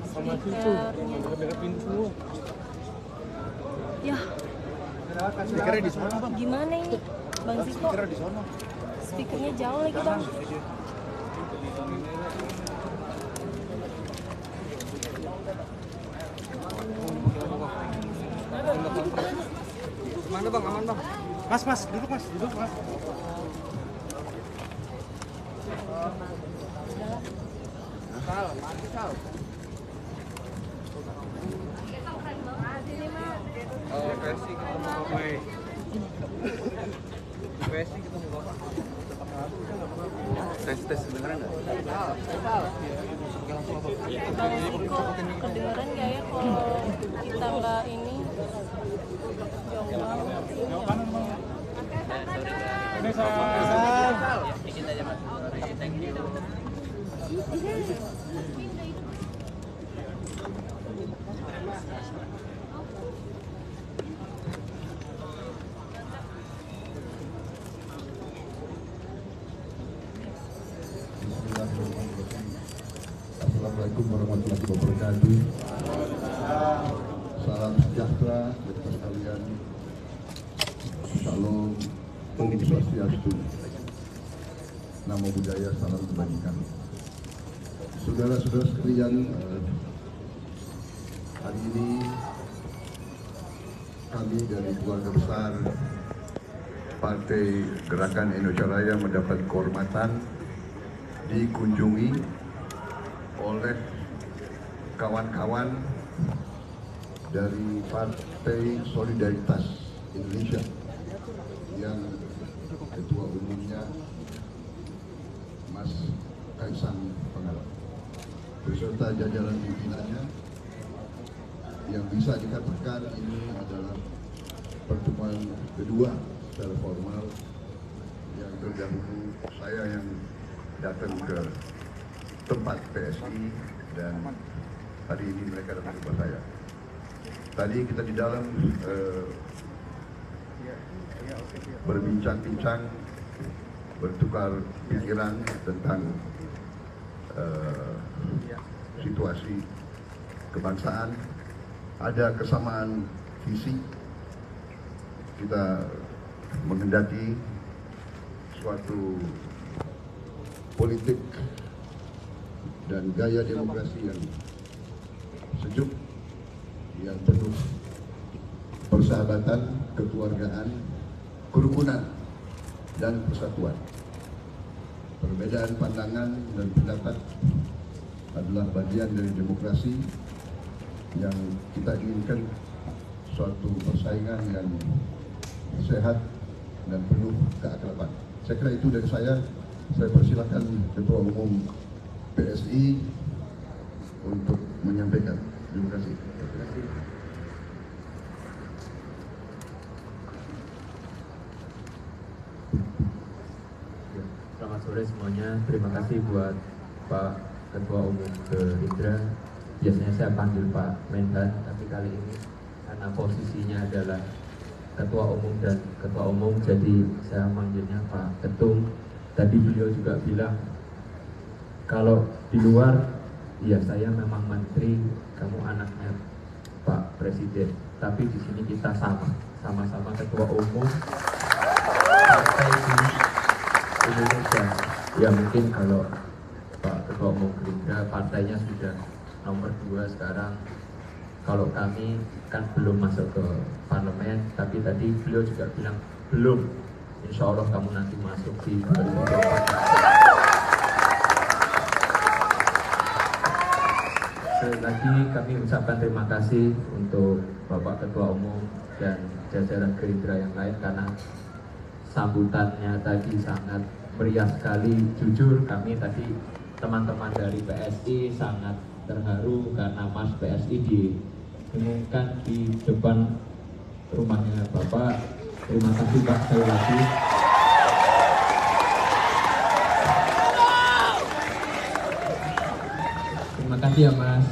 Sama itu, dekat pintu. Ya. Speakernya di sana, Bang. Gimana ini, Bang Siko? Speakernya di sana. Speakernya jauh lagi, Bang. Mana Bang? Aman Bang? Mas, duduk Mas. Sal. Oh, versi ketemu Bapak. Versi ketemu Bapak. Tes sebenarnya enggak? Bang Siko, kedengeran nggak ya kalau kita nggak ini? Jauh banget. Dikit aja Mas. Thank you. Assalamualaikum warahmatullahi wabarakatuh. Salam sejahtera bagi sekalian. Shalom, Om Swastiastu. Namo Buddhaya, salam kebajikan. Saudara-saudara sekalian, hari ini kami dari keluarga besar Partai Gerakan Indonesia Raya mendapat kehormatan dikunjungi oleh kawan-kawan dari Partai Solidaritas Indonesia yang ketua umumnya Mas Kaisang Pangarep beserta jajaran pimpinannya, yang bisa dikatakan ini adalah pertemuan kedua secara formal. Yang terdahulu saya yang datang ke tempat PSI dan hari ini mereka datang ke tempat saya. Tadi kita di dalam berbincang-bincang, bertukar pikiran tentang situasi kebangsaan. Ada kesamaan visi, kita menghendaki suatu politik dan gaya demokrasi yang sejuk, yang penuh persahabatan, kekeluargaan, kerukunan, dan persatuan. Perbedaan pandangan dan pendapat adalah bagian dari demokrasi yang kita inginkan suatu persaingan yang sehat dan penuh keakraban. Saya kira itu dari saya persilakan Ketua Umum PSI untuk menyampaikan. Terima kasih. Selamat sore semuanya. Terima kasih buat Pak Ketua Umum Gerindra. Biasanya saya panggil Pak Menhan, tapi kali ini karena posisinya adalah Ketua Umum dan Ketua Umum, jadi saya manggilnya Pak Ketum. Tadi beliau juga bilang kalau di luar, ya saya memang menteri, kamu anaknya Pak Presiden. Tapi di sini kita sama-sama Ketua Umum partai di Indonesia. Ya mungkin kalau Pak Ketua Umum Gerindra partainya sudah nomor 2 sekarang. Kalau kami kan belum masuk ke parlemen, tapi tadi beliau juga bilang belum. Insya Allah kamu nanti masuk di 2024. Sekali lagi kami ucapkan terima kasih untuk Bapak Ketua Umum dan jajaran Gerindra yang lain karena sambutannya tadi sangat meriah sekali. Jujur kami tadi teman-teman dari PSI sangat terharu karena Mas PSI diumumkan di depan rumahnya Bapak. Terima kasih Pak sekali lagi. Terima kasih ya Mas.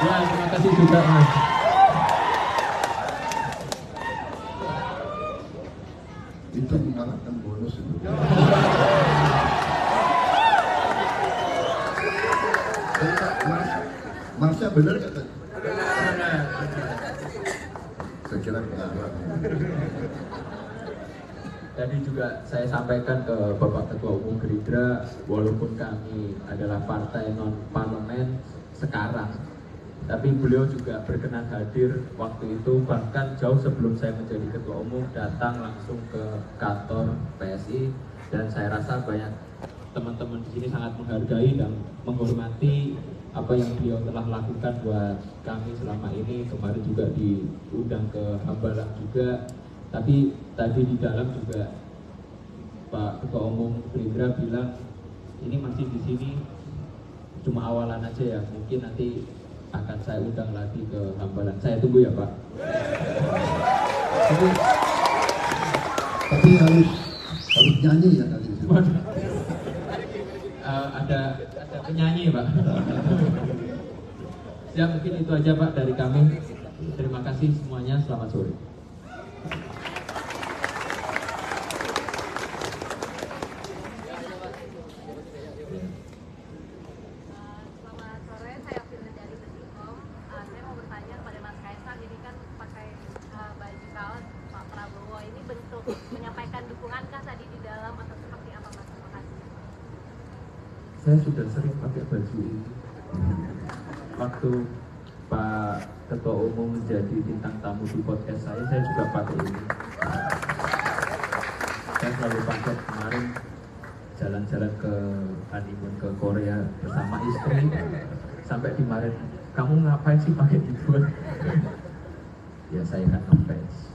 Ya terima kasih juga Mas. Itu mengalahkan bonus itu. Benar nggak tadi? Saya kira benar. Tadi juga saya sampaikan ke Bapak Ketua Umum Gerindra, walaupun kami adalah partai non-parlemen sekarang, tapi beliau juga berkenan hadir waktu itu, bahkan jauh sebelum saya menjadi Ketua Umum, datang langsung ke kantor PSI, dan saya rasa banyak teman-teman di sini sangat menghargai dan menghormati apa yang beliau telah lakukan buat kami selama ini. Kemarin juga diundang ke Hambalang juga. Tapi tadi di dalam juga Pak Ketua Umum Gerindra bilang ini masih di sini cuma awalan aja ya, mungkin nanti akan saya undang lagi ke Hambalang. Saya tunggu ya Pak. Tapi harus nyanyi ya kali itu. Ada penyanyi Pak. Ya mungkin itu aja Pak dari kami. Terima kasih semuanya. Selamat sore. Menyampaikan dukungankah tadi di dalam atau seperti apa Mas? Terima kasih. Saya sudah sering pakai baju ini. Waktu Pak Ketua Umum menjadi bintang tamu di podcast saya juga pakai ini. Saya selalu pakai. Kemarin jalan-jalan ke honeymoon ke Korea bersama istri, sampai kemarin kamu ngapain sih pakai itu? Ya saya kan ngefans.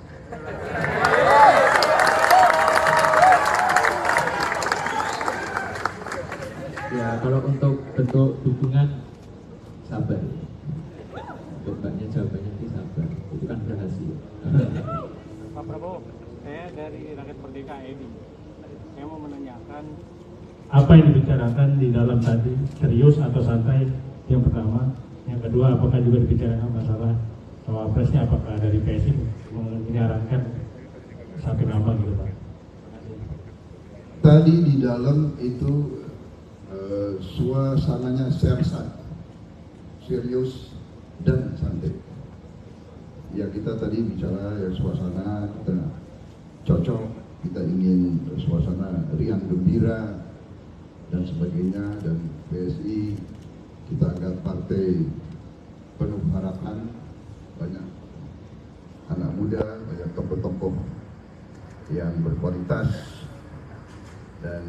Ya kalau untuk bentuk dukungan sabar. Untuk mbaknya jawabannya nanti sabar. Itu kan rahasia. Pak Prabowo, saya dari Rakyat Merdeka ini. Saya mau menanyakan apa yang dibicarakan di dalam tadi, serius atau santai? Yang pertama. Yang kedua, apakah juga dibicarakan masalah cawapresnya, apakah dari PSI menyarankan satu nama gitu Pak? Tadi di dalam itu suasananya sersan, serius dan santai. Ya kita tadi bicara ya suasana kita cocok, kita ingin suasana riang gembira dan sebagainya, dan PSI kita anggap partai penuh harapan, banyak anak muda, banyak tokoh-tokoh yang berkualitas, dan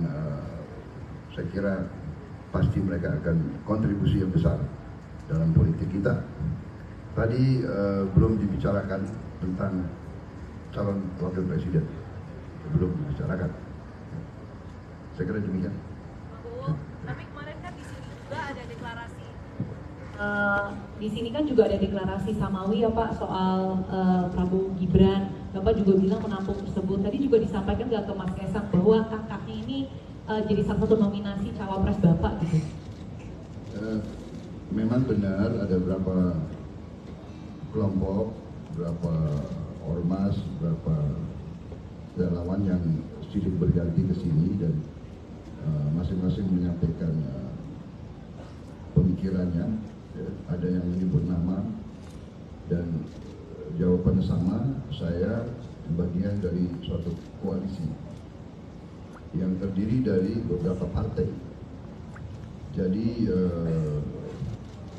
saya kira pasti mereka akan kontribusi yang besar dalam politik kita. Tadi belum dibicarakan tentang calon wakil presiden, belum dibicarakan. Saya kira demikian. Tapi kemarin kan di sini juga ada deklarasi. Di sini kan juga ada deklarasi Samawi ya Pak soal Prabowo Gibran. Bapak juga bilang menampung tersebut. Tadi juga disampaikan nggak ke Mas Kaisang bahwa kakaknya ini jadi salah satu nominasi cawapres Bapak gitu. Memang benar ada beberapa kelompok, beberapa ormas, beberapa relawan yang silih berganti ke sini dan masing-masing menyampaikan pemikirannya. Ada yang menyebut nama dan jawabannya sama. Saya bagian dari suatu koalisi yang terdiri dari beberapa partai. Jadi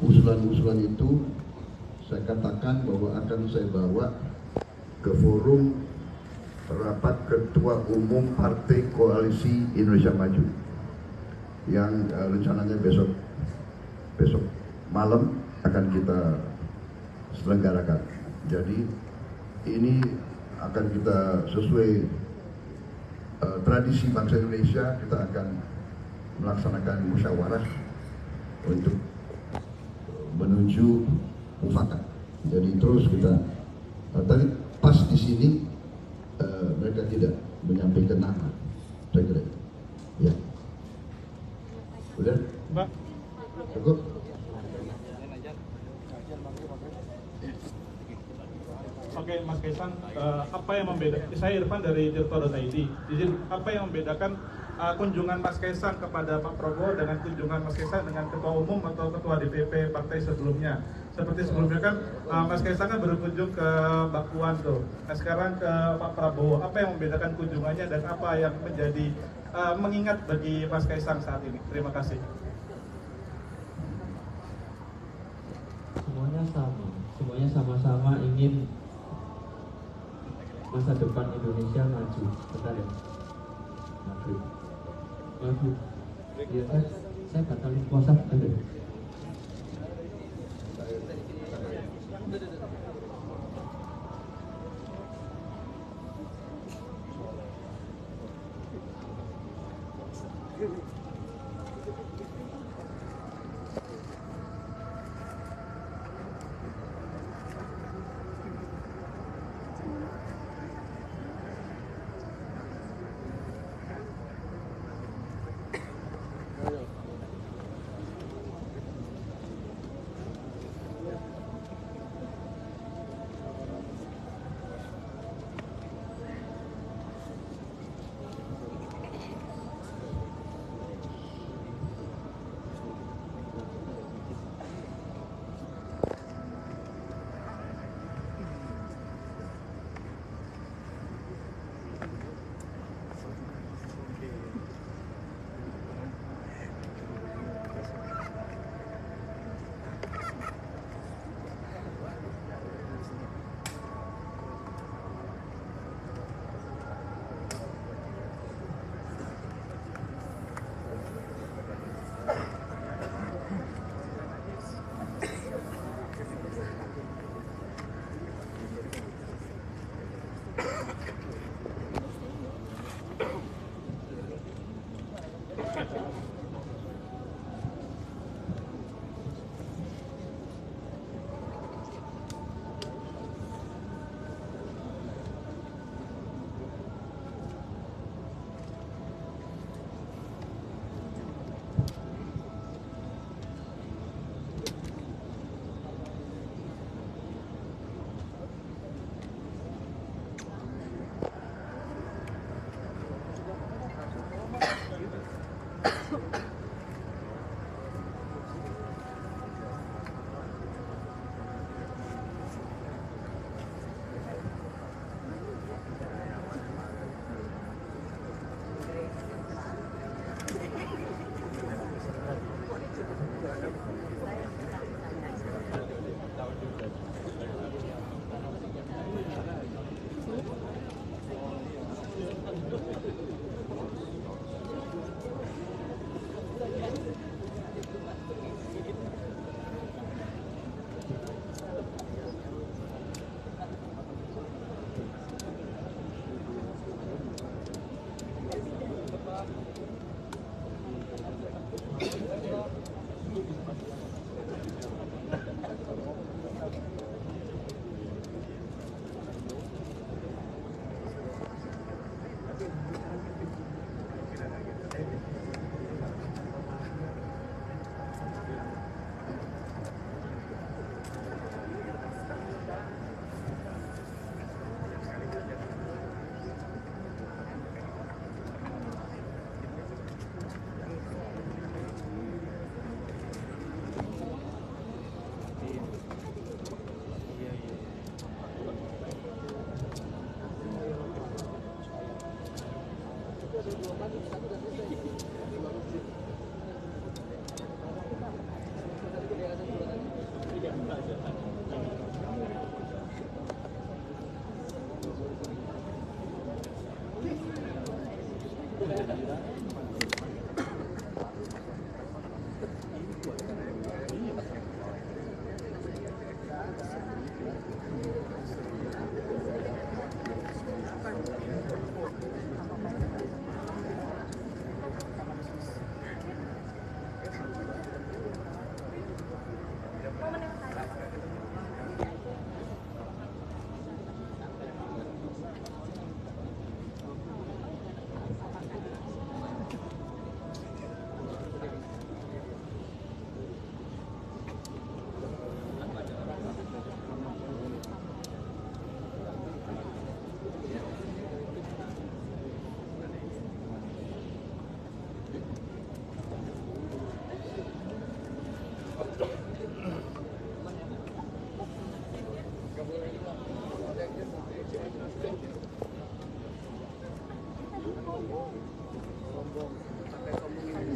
usulan-usulan itu saya katakan bahwa akan saya bawa ke forum rapat ketua umum Partai Koalisi Indonesia Maju yang rencananya besok malam akan kita selenggarakan. Jadi ini akan kita sesuai tradisi bangsa Indonesia, kita akan melaksanakan musyawarah untuk menuju mufakat. Jadi terus kita tadi pas di sini mereka tidak menyampaikan nama, saya kira. Ya, udah, Mbak. cukup. Oke, Mas Kaisang, apa yang membedakan? Saya Irfan dari Tirto.id. Izin, apa yang membedakan kunjungan Mas Kaisang kepada Pak Prabowo dengan kunjungan Mas Kaisang dengan Ketua Umum atau Ketua DPP partai sebelumnya. Seperti sebelumnya kan Mas Kaisang kan berkunjung ke Mbak Puan tuh. Nah sekarang ke Pak Prabowo, apa yang membedakan kunjungannya dan apa yang menjadi mengingat bagi Mas Kaisang saat ini? Terima kasih. Semuanya sama-sama ingin masa depan Indonesia maju. Bentar ya. Maju. Ya, saya batalin puasa. Ada.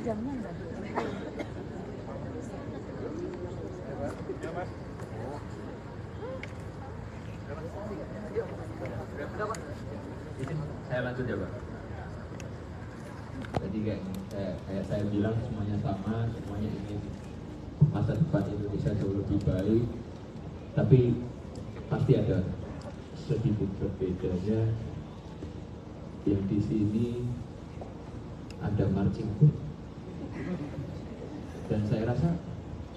jamnya enggak? Saya lanjut ya Pak. Jadi kayak saya bilang semuanya sama, semuanya ingin masa depan Indonesia jauh lebih baik, tapi pasti ada sedikit berbedanya. Yang di sini ada marching band, dan saya rasa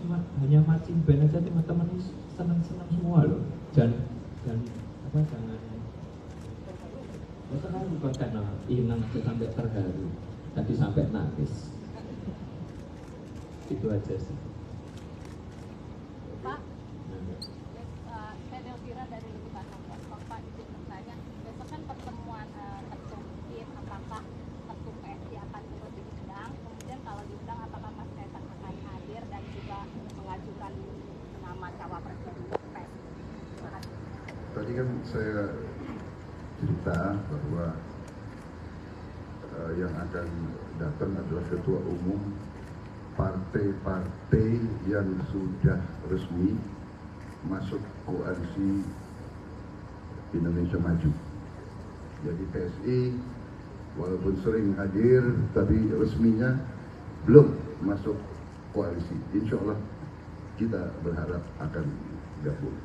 cuma hanya marching band aja teman-teman senang-senang semua loh. Jangan senang bukan karena Inang sampai terharu, tapi sampai nangis. Itu aja sih. Pak, saya Delvira dari Liputan Pak, izin bertanya, besok kan pertemuan ketum tim, apakah ketum PSI akan turut diundang? Kemudian kalau diundang, apakah Mas Kaisang akan hadir dan juga mengajukan nama cawapres dari PSI? Terima kasih. Tadi kan saya cerita bahwa yang akan datang adalah ketua umum partai-partai yang sudah resmi masuk koalisi Indonesia Maju. Jadi PSI walaupun sering hadir tapi resminya belum masuk koalisi. Insya Allah kita berharap akan gabung.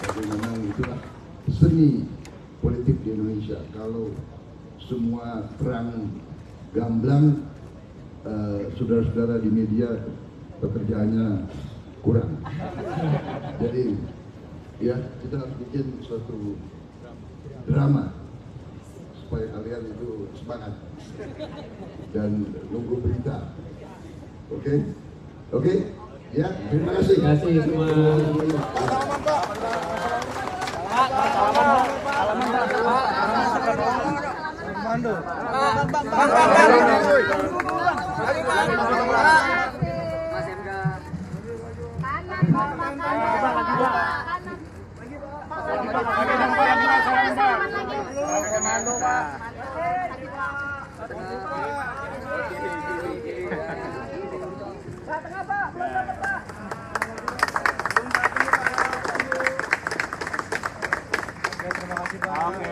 Tapi memang itulah seni politik di Indonesia. Kalau semua terang gamblang, saudara-saudara di media pekerjaannya kurang. Jadi ya kita harus bikin suatu drama supaya kalian itu semangat dan nunggu berita. Oke? Oke? Ya, terima kasih. Terima kasih semua. Terima kasih Pak. Oke.